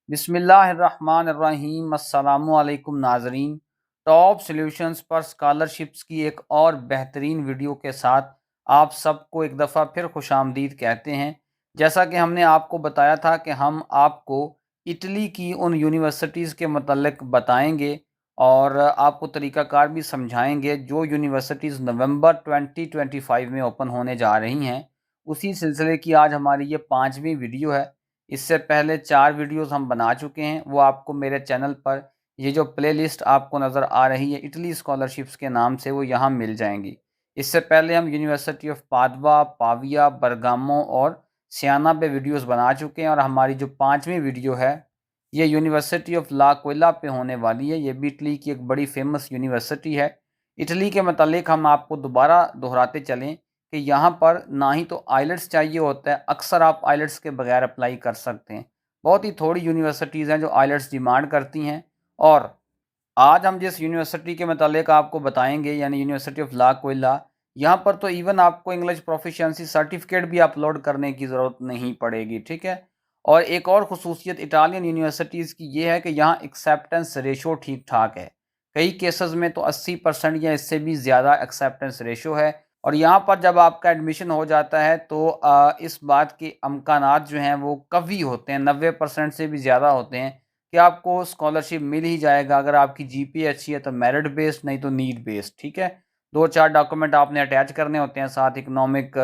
बिस्मिल्लाहिर्रहमानिर्रहीम। अस्सलामुअलैकुम नाजरीन। टॉप सॉल्यूशंस पर स्कॉलरशिप्स की एक और बेहतरीन वीडियो के साथ आप सबको एक दफ़ा फिर खुशामदीद कहते हैं। जैसा कि हमने आपको बताया था कि हम आपको इटली की उन यूनिवर्सिटीज़ के मतलब बताएंगे और आपको तरीक़ाकार भी समझाएंगे जो यूनिवर्सिटीज़ नवंबर 2025 में ओपन होने जा रही हैं। उसी सिलसिले की आज हमारी ये 5वीं वीडियो है। इससे पहले 4 वीडियोज़ हम बना चुके हैं, वो आपको मेरे चैनल पर ये जो प्लेलिस्ट आपको नज़र आ रही है इटली स्कॉलरशिप्स के नाम से, वो यहाँ मिल जाएंगी। इससे पहले हम यूनिवर्सिटी ऑफ पादवा, पाविया, बरगामो और सियाना पे वीडियोज़ बना चुके हैं और हमारी जो 5वीं वीडियो है ये यूनिवर्सिटी ऑफ लाक्विला पे होने वाली है। ये भी इटली की एक बड़ी फेमस यूनिवर्सिटी है। इटली के मतलब हम आपको दोबारा दोहराते चलें कि यहाँ पर ना ही तो आइलेट्स चाहिए होता है, अक्सर आप आइलेट्स के बगैर अप्लाई कर सकते हैं। बहुत ही थोड़ी यूनिवर्सिटीज़ हैं जो आइलेट्स डिमांड करती हैं। और आज हम जिस यूनिवर्सिटी के मतलब आपको बताएंगे यानी यूनिवर्सिटी ऑफ ला कोयला, यहाँ पर तो इवन आपको इंग्लिश प्रोफिशिएंसी सर्टिफिकेट भी अपलोड करने की ज़रूरत नहीं पड़ेगी, ठीक है। और एक और ख़ुसूसियत इटालियन यूनिवर्सिटीज़ की ये है कि यहाँ एक्सेप्टेंस रेशो ठीक ठाक है। कई केसेस में तो 80% या इससे भी ज़्यादा एक्सेप्टेंस रेशो है। और यहाँ पर जब आपका एडमिशन हो जाता है तो इस बात के अमकानात जो हैं वो कवी होते हैं, 90% से भी ज़्यादा होते हैं कि आपको स्कॉलरशिप मिल ही जाएगा। अगर आपकी जीपीए अच्छी है तो मेरिट बेस्ड, नहीं तो नीड बेस्ड, ठीक है। 2-4 डॉक्यूमेंट आपने अटैच करने होते हैं, साथ इकोनॉमिक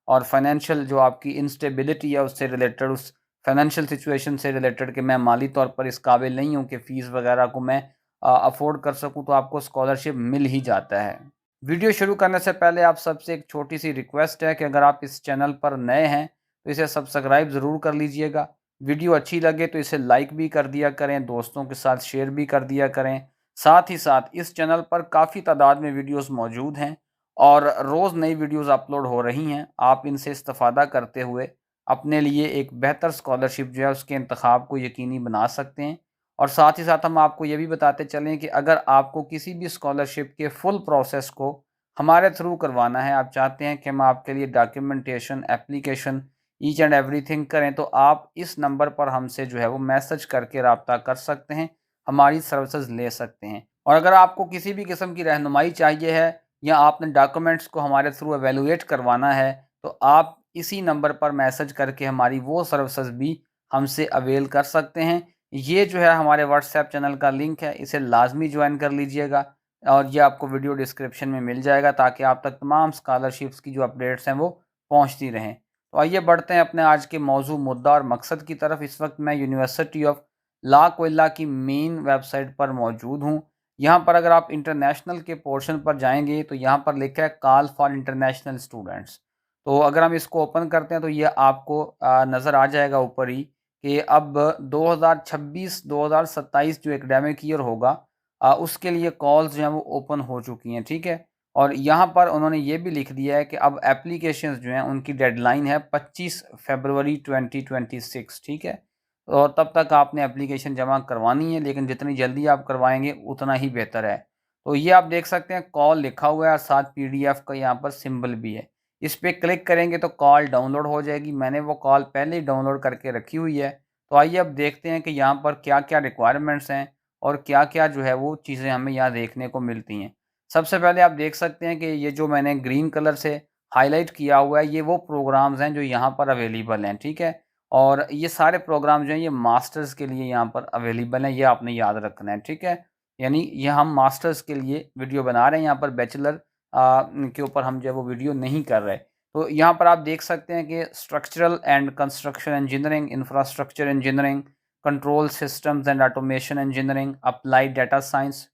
और फाइनेंशियल जो आपकी इंस्टेबिलिटी है उससे रिलेटेड, उस फाइनेंशियल सिचुएशन से रिलेटेड कि मैं माली तौर पर इस काबिल नहीं हूँ कि फ़ीस वगैरह को मैं अफोर्ड कर सकूँ, तो आपको स्कॉलरशिप मिल ही जाता है। वीडियो शुरू करने से पहले आप सबसे एक छोटी सी रिक्वेस्ट है कि अगर आप इस चैनल पर नए हैं तो इसे सब्सक्राइब ज़रूर कर लीजिएगा। वीडियो अच्छी लगे तो इसे लाइक भी कर दिया करें, दोस्तों के साथ शेयर भी कर दिया करें। साथ ही साथ इस चैनल पर काफ़ी तादाद में वीडियोस मौजूद हैं और रोज़ नई वीडियोस अपलोड हो रही हैं। आप इनसे इस्तेफ़ादा करते हुए अपने लिए एक बेहतर स्कॉलरशिप जो है उसके इंतखाब को यकीनी बना सकते हैं। और साथ ही साथ हम आपको ये भी बताते चलें कि अगर आपको किसी भी स्कॉलरशिप के फुल प्रोसेस को हमारे थ्रू करवाना है, आप चाहते हैं कि हम आपके लिए documentation, application, each and everything करें, तो आप इस नंबर पर हमसे जो है वो मैसेज करके रब्ता कर सकते हैं, हमारी सर्विसेज ले सकते हैं। और अगर आपको किसी भी किस्म की रहनुमाई चाहिए है या आपने डॉक्यूमेंट्स को हमारे थ्रू एवेलुएट करवाना है, तो आप इसी नंबर पर मैसेज करके हमारी वो सर्विसेज भी हमसे अवेल कर सकते हैं। ये जो है हमारे व्हाट्सएप चैनल का लिंक है, इसे लाजमी ज्वाइन कर लीजिएगा और ये आपको वीडियो डिस्क्रिप्शन में मिल जाएगा ताकि आप तक तमाम स्कॉलरशिप्स की जो अपडेट्स हैं वो पहुंचती रहें। तो आइए बढ़ते हैं अपने आज के मौजू, मुद्दा और मकसद की तरफ। इस वक्त मैं यूनिवर्सिटी ऑफ ला कोयला की मेन वेबसाइट पर मौजूद हूँ। यहाँ पर अगर आप इंटरनेशनल के पोर्शन पर जाएंगे तो यहाँ पर लिखा है कॉल फॉर इंटरनेशनल स्टूडेंट्स। तो अगर हम इसको ओपन करते हैं तो ये आपको नज़र आ जाएगा ऊपर ही कि अब 2026-2027 जो एकेडमिक ईयर होगा उसके लिए कॉल्स जो हैं वो ओपन हो चुकी हैं, ठीक है। और यहाँ पर उन्होंने ये भी लिख दिया है कि अब एप्लीकेशंस जो हैं उनकी डेडलाइन है 25 फरवरी 2026, ठीक है। और तब तक आपने एप्लीकेशन जमा करवानी है, लेकिन जितनी जल्दी आप करवाएंगे उतना ही बेहतर है। तो ये आप देख सकते हैं कॉल लिखा हुआ है और साथ पीडीएफ का यहाँ पर सिंबल भी है। इस पर क्लिक करेंगे तो कॉल डाउनलोड हो जाएगी। मैंने वो कॉल पहले ही डाउनलोड करके रखी हुई है। तो आइए अब देखते हैं कि यहाँ पर क्या क्या रिक्वायरमेंट्स हैं और क्या क्या जो है वो चीज़ें हमें यहाँ देखने को मिलती हैं। सबसे पहले आप देख सकते हैं कि ये जो मैंने ग्रीन कलर से हाईलाइट किया हुआ है ये वो प्रोग्राम्स हैं जो यहाँ पर अवेलेबल हैं, ठीक है। और ये सारे प्रोग्राम जो हैं ये मास्टर्स के लिए यहाँ पर अवेलेबल हैं, ये आपने याद रखना है, ठीक है। यानी ये हम मास्टर्स के लिए वीडियो बना रहे हैं, यहाँ पर बैचलर के ऊपर हम जो है वो वीडियो नहीं कर रहे। तो यहाँ पर आप देख सकते हैं कि structural and construction engineering, infrastructure engineering, control systems and automation engineering, applied data science,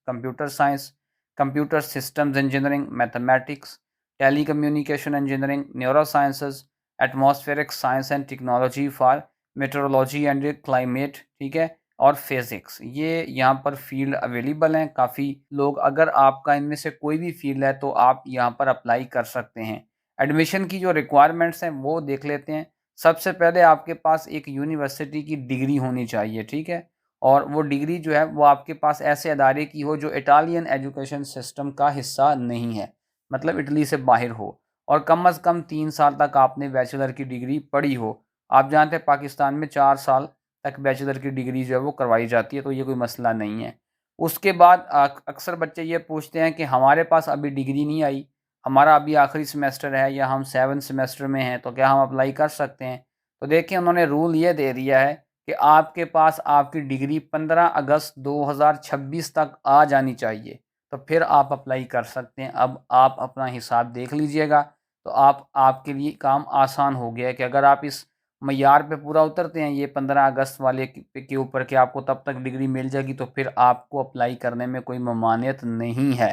computer systems engineering, mathematics, telecommunication engineering, neuro sciences, atmospheric science and technology for metrology and climate, ठीक है, और फिज़िक्स। ये यहाँ पर field available हैं काफ़ी लोग। अगर आपका इनमें से कोई भी फ़ील्ड है तो आप यहाँ पर अप्लाई कर सकते हैं। एडमिशन की जो रिक्वायरमेंट्स हैं वो देख लेते हैं। सबसे पहले आपके पास एक यूनिवर्सिटी की डिग्री होनी चाहिए, ठीक है। और वो डिग्री जो है वो आपके पास ऐसे अदारे की हो जो इटालियन एजुकेशन सिस्टम का हिस्सा नहीं है, मतलब इटली से बाहर हो। और कम अज़ कम 3 साल तक आपने बैचलर की डिग्री पढ़ी हो। आप जानते हैं पाकिस्तान में 4 साल तक बैचलर की डिग्री जो है वो करवाई जाती है, तो ये कोई मसला नहीं है। उसके बाद अक्सर बच्चे ये पूछते हैं कि हमारे पास अभी डिग्री नहीं आई, हमारा अभी आखिरी सेमेस्टर है या हम 7 सेमेस्टर में हैं, तो क्या हम अप्लाई कर सकते हैं? तो देखिए, उन्होंने रूल ये दे दिया है कि आपके पास आपकी डिग्री 15 अगस्त 2026 तक आ जानी चाहिए, तो फिर आप अप्लाई कर सकते हैं। अब आप अपना हिसाब देख लीजिएगा, तो आपके लिए काम आसान हो गया है कि अगर आप इस मय्यार पे पूरा उतरते हैं, ये 15 अगस्त वाले के ऊपर कि आपको तब तक डिग्री मिल जाएगी, तो फिर आपको अप्लाई करने में कोई ममानियत नहीं है।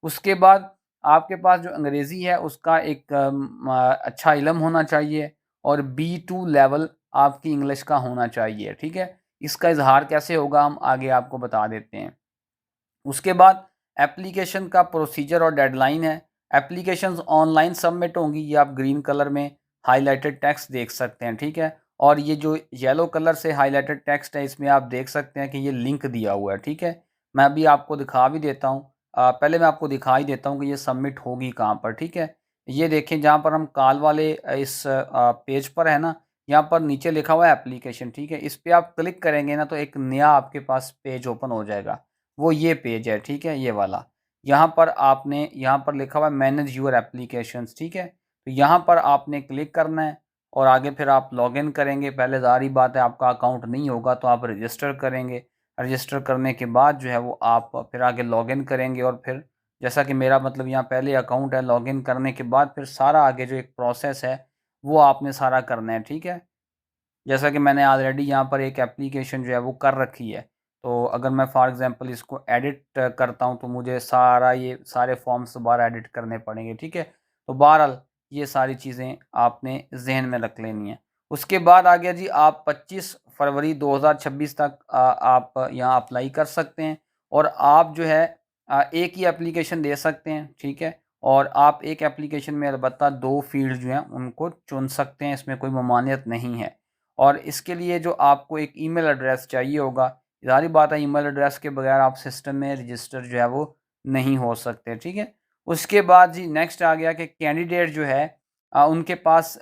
उसके बाद आपके पास जो अंग्रेज़ी है उसका एक अच्छा इल्म होना चाहिए, और B2 लेवल आपकी इंग्लिश का होना चाहिए, ठीक है? इसका इज़हार कैसे होगा हम आगे आपको बता देते हैं। उसके बाद एप्लीकेशन का प्रोसीजर और डेडलाइन है। एप्लीकेशंस ऑनलाइन सबमिट होंगी, ये आप ग्रीन कलर में हाइलाइटेड टेक्स्ट देख सकते हैं, ठीक है? और ये जो येलो कलर से हाइलाइटेड टेक्स्ट है, इसमें आप देख सकते हैं कि ये लिंक दिया हुआ है, ठीक है? मैं अभी आपको दिखा भी देता हूँ। पहले मैं आपको दिखा ही देता हूँ कि ये सबमिट होगी कहाँ पर, ठीक है? ये देखें, जहाँ पर हम कॉल वाले इस पेज पर है ना, यहाँ पर नीचे लिखा हुआ है एप्लीकेशन, ठीक है? इस पे आप क्लिक करेंगे ना, तो एक नया आपके पास पेज ओपन हो जाएगा। वो ये पेज है, ठीक है? ये वाला। यहाँ पर लिखा हुआ है मैनेज योर एप्लीकेशंस, ठीक है? तो यहाँ पर आपने क्लिक करना है और आगे फिर आप लॉगिन करेंगे। पहले ज़ाहिर-सी बात है, आपका अकाउंट नहीं होगा तो आप रजिस्टर करेंगे। रजिस्टर करने के बाद जो है वो आप फिर आगे लॉगिन करेंगे, और फिर जैसा कि मेरा मतलब यहाँ पहले अकाउंट है, लॉगिन करने के बाद फिर सारा आगे जो एक प्रोसेस है, वो आपने सारा करना है, ठीक है? जैसा कि मैंने ऑलरेडी यहाँ पर एक एप्लीकेशन जो है वो कर रखी है। तो अगर मैं फॉर एग्ज़ाम्पल इसको एडिट करता हूँ, तो मुझे ये सारे फॉर्म्स दोबारा एडिट करने पड़ेंगे, ठीक है? तो बहरहाल ये सारी चीज़ें आपने ज़हन में रख लेनी है। उसके बाद आ गया जी, आप 25 फरवरी 2026 तक आप यहाँ अप्लाई कर सकते हैं, और आप जो है एक ही एप्लीकेशन दे सकते हैं, ठीक है? और आप एक एप्लीकेशन में अलबत्ता 2 फ़ील्ड जो हैं उनको चुन सकते हैं, इसमें कोई ममानियत नहीं है। और इसके लिए जो आपको एक ईमेल एड्रेस चाहिए होगा, ज़ाहिर बात है ईमेल एड्रेस के बगैर आप सिस्टम में रजिस्टर जो है वो नहीं हो सकते, ठीक है? उसके बाद जी नेक्स्ट आ गया कि कैंडिडेट जो है उनके पास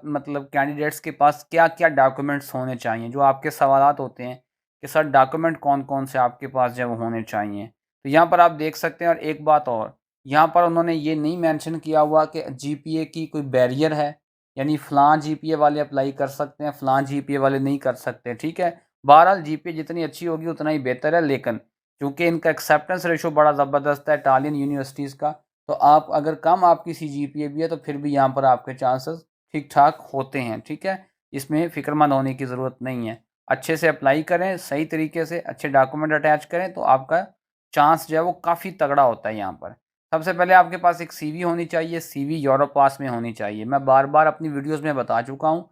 मतलब कैंडिडेट्स के पास क्या-क्या डॉक्यूमेंट्स होने चाहिए, जो आपके सवालात होते हैं कि सर डॉक्यूमेंट कौन-कौन से आपके पास जो है वो होने चाहिए। तो यहाँ पर आप देख सकते हैं, और एक बात और, यहाँ पर उन्होंने ये नहीं मेंशन किया हुआ कि जीपीए की कोई बैरियर है, यानी फ़लाँ जीपीए वाले अप्लाई कर सकते हैं, फ़लाँ जीपीए वाले नहीं कर सकते, ठीक है? बहरहाल जीपीए जितनी अच्छी होगी उतना ही बेहतर है, लेकिन चूँकि इनका एक्सेप्टेंस रेशो बड़ा ज़बरदस्त है इटालियन यूनिवर्सिटीज़ का, तो आप अगर कम आपकी सीजीपीए भी है, तो फिर भी यहाँ पर आपके चांसेस ठीक-ठाक होते हैं, ठीक है? इसमें फ़िक्रमंद होने की ज़रूरत नहीं है। अच्छे से अप्लाई करें, सही तरीके से अच्छे डॉक्यूमेंट अटैच करें, तो आपका चांस जो है वो काफ़ी तगड़ा होता है यहाँ पर। सबसे पहले आपके पास एक सीवी होनी चाहिए, सीवी यूरोपास में होनी चाहिए। मैं बार-बार अपनी वीडियोज़ में बता चुका हूँ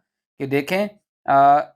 कि देखें,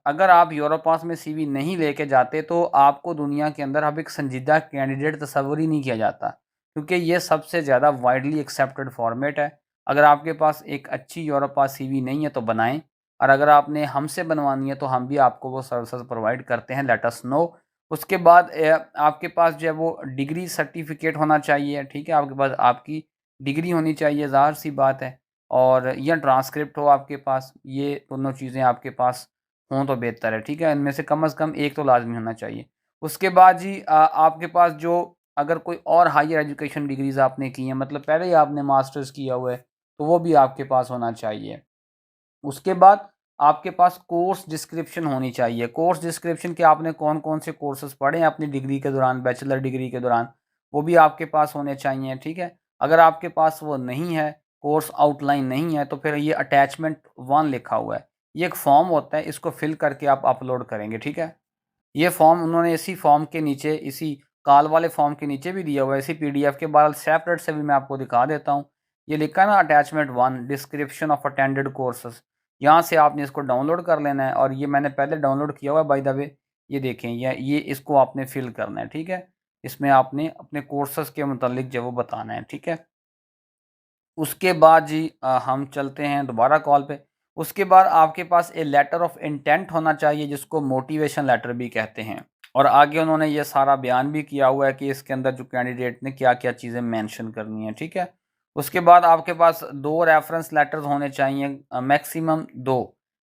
अगर आप यूरोपास में सीवी नहीं लेके जाते, तो आपको दुनिया के अंदर अब एक संजीदा कैंडिडेट तस्वुर ही नहीं किया जाता, क्योंकि ये सबसे ज़्यादा वाइडली एक्सेप्टेड फॉर्मेट है। अगर आपके पास एक अच्छी यूरोपास सीवी नहीं है तो बनाएँ, और अगर आपने हमसे बनवानी है तो हम भी आपको वो सर्विसेज़ प्रोवाइड करते हैं, लेट अस नो। उसके बाद आपके पास जो है वो डिग्री सर्टिफ़िकेट होना चाहिए, ठीक है? आपके पास आपकी डिग्री होनी चाहिए, ज़ाहिर-सी बात है, और या ट्रांसक्रिप्ट हो आपके पास, ये दोनों चीज़ें आपके पास हों तो बेहतर है, ठीक है? इनमें से कम कम एक तो लाज़मी होना चाहिए। उसके बाद जी आपके पास जो अगर कोई और हायर एजुकेशन डिग्रीज़ आपने की हैं, मतलब पहले ही आपने मास्टर्स किया हुआ है, तो वो भी आपके पास होना चाहिए। उसके बाद आपके पास कोर्स डिस्क्रिप्शन होनी चाहिए। कोर्स डिस्क्रिप्शन कि आपने कौन-कौन से कोर्सेज़ पढ़े हैं अपनी डिग्री के दौरान, बैचलर डिग्री के दौरान, वो भी आपके पास होने चाहिए, ठीक है? अगर आपके पास वो नहीं है, कोर्स आउटलाइन नहीं है, तो फिर ये अटैचमेंट 1 लिखा हुआ है। ये एक फॉर्म होता है, इसको फिल करके आप अपलोड करेंगे, ठीक है? ये फॉर्म उन्होंने इसी फॉर्म के नीचे, इसी कॉल वाले फॉर्म के नीचे भी दिया हुआ है, इसी पीडीएफ के, बहरहाल सेपरेट से भी मैं आपको दिखा देता हूँ। ये लिखा है ना, attachment 1 description of attended courses. यहाँ से आपने इसको डाउनलोड कर लेना है, और ये मैंने पहले डाउनलोड किया हुआ है बाय द वे। ये देखें, ये इसको आपने फिल करना है, ठीक है? इसमें आपने अपने कोर्सेज़ के मुतालिक जो है वो बताना है, ठीक है? उसके बाद जी हम चलते हैं दोबारा कॉल पे। उसके बाद आपके पास ए लेटर ऑफ इंटेंट होना चाहिए, जिसको मोटिवेशन लेटर भी कहते हैं। और आगे उन्होंने ये सारा बयान भी किया हुआ है कि इसके अंदर जो कैंडिडेट ने क्या-क्या चीज़ें मेंशन करनी है, ठीक है? उसके बाद आपके पास 2 रेफ़रेंस लेटर्स होने चाहिए, मैक्सिमम 2,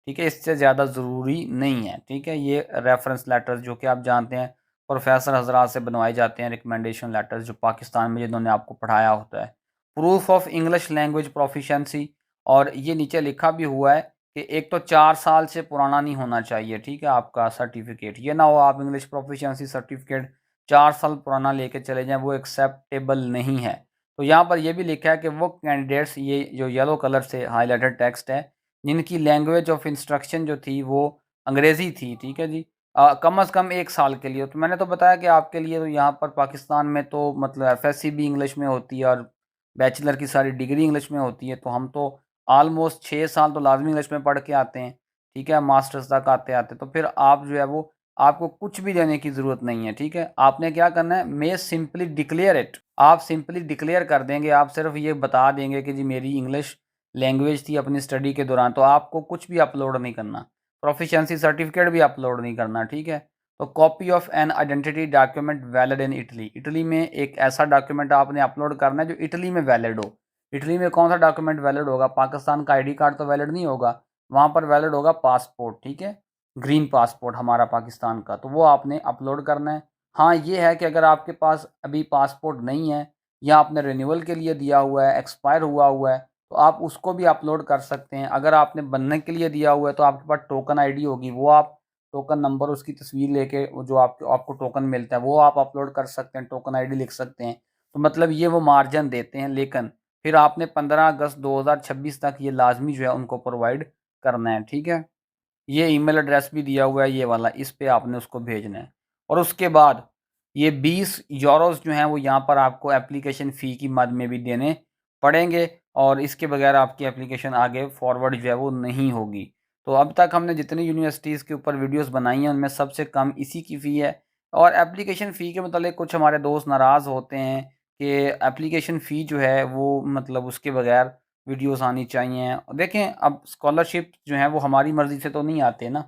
ठीक है, इससे ज़्यादा ज़रूरी नहीं है। ठीक है, ये रेफरेंस लेटर्स जो कि आप जानते हैं प्रोफेसर हजरात से बनवाए जाते हैं, रिकमेंडेशन लेटर्स जो पाकिस्तान में जिन्होंने आपको पढ़ाया होता है। Proof of English language proficiency, और ये नीचे लिखा भी हुआ है कि एक तो 4 साल से पुराना नहीं होना चाहिए, ठीक है, आपका सर्टिफिकेट। ये ना हो आप इंग्लिश प्रोफिशिएंसी सर्टिफिकेट 4 साल पुराना लेके चले जाएँ, वो एक्सेप्टेबल नहीं है। तो यहाँ पर ये भी लिखा है कि वो कैंडिडेट्स, ये जो येलो कलर से हाइलाइटेड टेक्स्ट है, जिनकी लैंग्वेज ऑफ इंस्ट्रक्शन जो थी वो अंग्रेज़ी थी, ठीक है जी, कम से कम 1 साल के लिए। तो मैंने तो बताया कि आपके लिए तो यहाँ पर पाकिस्तान में तो मतलब एफएससी भी इंग्लिश में होती है और बैचलर की सारी डिग्री इंग्लिश में होती है, तो हम तो ऑलमोस्ट 6 साल तो लाज़मी इंग्लिश में पढ़ के आते हैं, ठीक है, मास्टर्स तक आते-आते। तो फिर आप जो है वो आपको कुछ भी देने की ज़रूरत नहीं है, ठीक है। आपने क्या करना है, मे सिंपली डिक्लेयर इट, आप सिंपली डिक्लेयर कर देंगे, आप सिर्फ़ ये बता देंगे कि जी मेरी इंग्लिश लैंग्वेज थी अपनी स्टडी के दौरान, तो आपको कुछ भी अपलोड नहीं करना, प्रोफिशिएंसी सर्टिफिकेट भी अपलोड नहीं करना, ठीक है। तो copy of an identity document valid in Italy, Italy में एक ऐसा डॉक्यूमेंट आपने अपलोड करना है जो इटली में वैलिड हो। इटली में कौन सा डॉक्यूमेंट वैलिड होगा, पाकिस्तान का आईडी कार्ड तो वैलिड नहीं होगा, वहाँ पर वैलिड होगा पासपोर्ट, ठीक है, ग्रीन पासपोर्ट हमारा पाकिस्तान का, तो वो आपने अपलोड करना है। हाँ, ये है कि अगर आपके पास अभी पासपोर्ट नहीं है या आपने रिन्यूअल के लिए दिया हुआ है, एक्सपायर हुआ है, तो आप उसको भी अपलोड कर सकते हैं। अगर आपने बनने के लिए दिया हुआ है तो आपके पास टोकन आईडी होगी, वो आप टोकन नंबर उसकी तस्वीर लेके वो जो आपको आपको टोकन मिलता है वो आप अपलोड कर सकते हैं, टोकन आईडी लिख सकते हैं। तो मतलब ये वो मार्जिन देते हैं, लेकिन फिर आपने 15 अगस्त 2026 तक ये लाज़मी जो है उनको प्रोवाइड करना है, ठीक है। ये ईमेल एड्रेस भी दिया हुआ है ये वाला, इस पे आपने उसको भेजना है। और उसके बाद ये 20 यूरोज़ जो हैं वो यहाँ पर आपको एप्लीकेशन फ़ी की मद में भी देने पड़ेंगे, और इसके बगैर आपकी एप्लीकेशन आगे फॉरवर्ड जो है वो नहीं होगी। तो अब तक हमने जितनी यूनिवर्सिटीज़ के ऊपर वीडियोज़ बनाई हैं उनमें सबसे कम इसी की फ़ी है। और एप्लीकेशन फ़ी के मतलब कुछ हमारे दोस्त नाराज़ होते हैं कि एप्लीकेशन फ़ी जो है वो मतलब उसके बगैर वीडियोज़ आनी चाहिए। देखें, अब स्कॉलरशिप जो है वो हमारी मर्ज़ी से तो नहीं आते ना।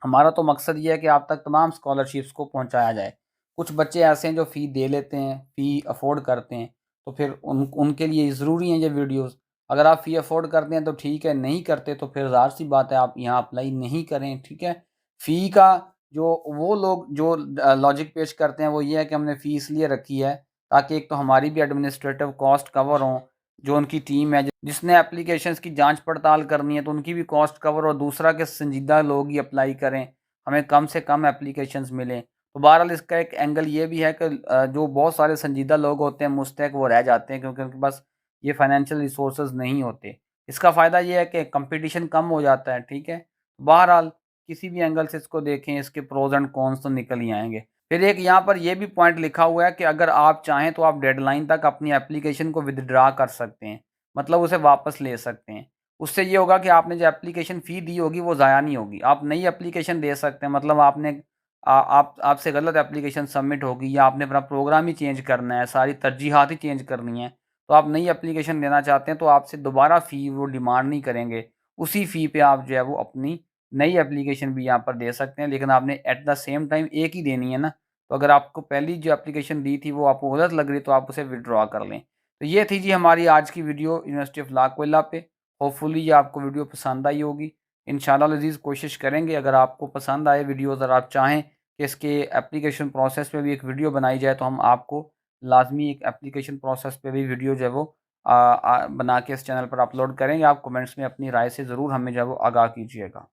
हमारा तो मकसद ये है कि आप तक तमाम स्कॉलरशिप्स को पहुँचाया जाए। कुछ बच्चे ऐसे हैं जो फ़ी दे लेते हैं, फ़ी अफ़ोर्ड करते हैं, तो फिर उनके लिए ज़रूरी हैं ये वीडियोज़। अगर आप फ़ी अफ़ोर्ड करते हैं तो ठीक है, नहीं करते तो फिर ज़ाहिर-सी बात है आप यहाँ अप्लाई नहीं करें, ठीक है। फ़ी का जो वो लोग जो लॉजिक पेश करते हैं वो ये है कि हमने फ़ी इसलिए रखी है ताकि एक तो हमारी भी एडमिनिस्ट्रेटिव कॉस्ट कवर हों, जो उनकी टीम है जिसने एप्लीकेशंस की जाँच पड़ताल करनी है तो उनकी भी कॉस्ट कवर, और दूसरा कि संजीदा लोग ही अप्लाई करें, हमें कम से कम एप्लीकेशंस मिलें। तो बहरहाल इसका एक एंगल ये भी है कि जो बहुत सारे संजीदा लोग होते हैं मुस्तहक वो रह जाते हैं क्योंकि उनके पास ये फाइनेंशियल रिसोर्सेज़ नहीं होते। इसका फ़ायदा ये है कि कंपटीशन कम हो जाता है, ठीक है। बहरहाल किसी भी एंगल से इसको देखें, इसके प्रोज़ एंड कॉन्स तो निकल ही आएँगे। फिर एक यहाँ पर ये भी पॉइंट लिखा हुआ है कि अगर आप चाहें तो आप डेडलाइन तक अपनी एप्लीकेशन को विथड्रॉ कर सकते हैं, मतलब उसे वापस ले सकते हैं। उससे ये होगा कि आपने जो एप्लीकेशन फ़ी दी होगी वो ज़ाया नहीं होगी। आप नई एप्लीकेशन दे सकते हैं, मतलब आपने आप आपसे गलत एप्लीकेशन सबमिट होगी या आपने अपना प्रोग्राम ही चेंज करना है, सारी तरजीहात ही चेंज करनी है, तो आप नई एप्लीकेशन देना चाहते हैं तो आपसे दोबारा फ़ी वो डिमांड नहीं करेंगे। उसी फ़ी पे आप जो है वो अपनी नई एप्लीकेशन भी यहाँ पर दे सकते हैं, लेकिन आपने एट द सेम टाइम एक ही देनी है ना। तो अगर आपको पहली जो एप्लीकेशन दी थी वो आपको गलत लग रही है तो आप उसे विथड्रॉ कर लें। तो ये थी जी हमारी आज की वीडियो यूनिवर्सिटी ऑफ लाकोइला पे। होपफुली ये आपको वीडियो पसंद आई होगी। इंशाल्लाह अज़ीज़ कोशिश करेंगे, अगर आपको पसंद आए वीडियोज़ और आप चाहें कि इसके एप्लीकेशन प्रोसेस पे भी एक वीडियो बनाई जाए तो हम आपको लाज़मी एक एप्लीकेशन प्रोसेस पे भी वीडियो जो है वो बना के इस चैनल पर अपलोड करेंगे। आप कमेंट्स में अपनी राय से ज़रूर हमें जो है वो आगाह कीजिएगा।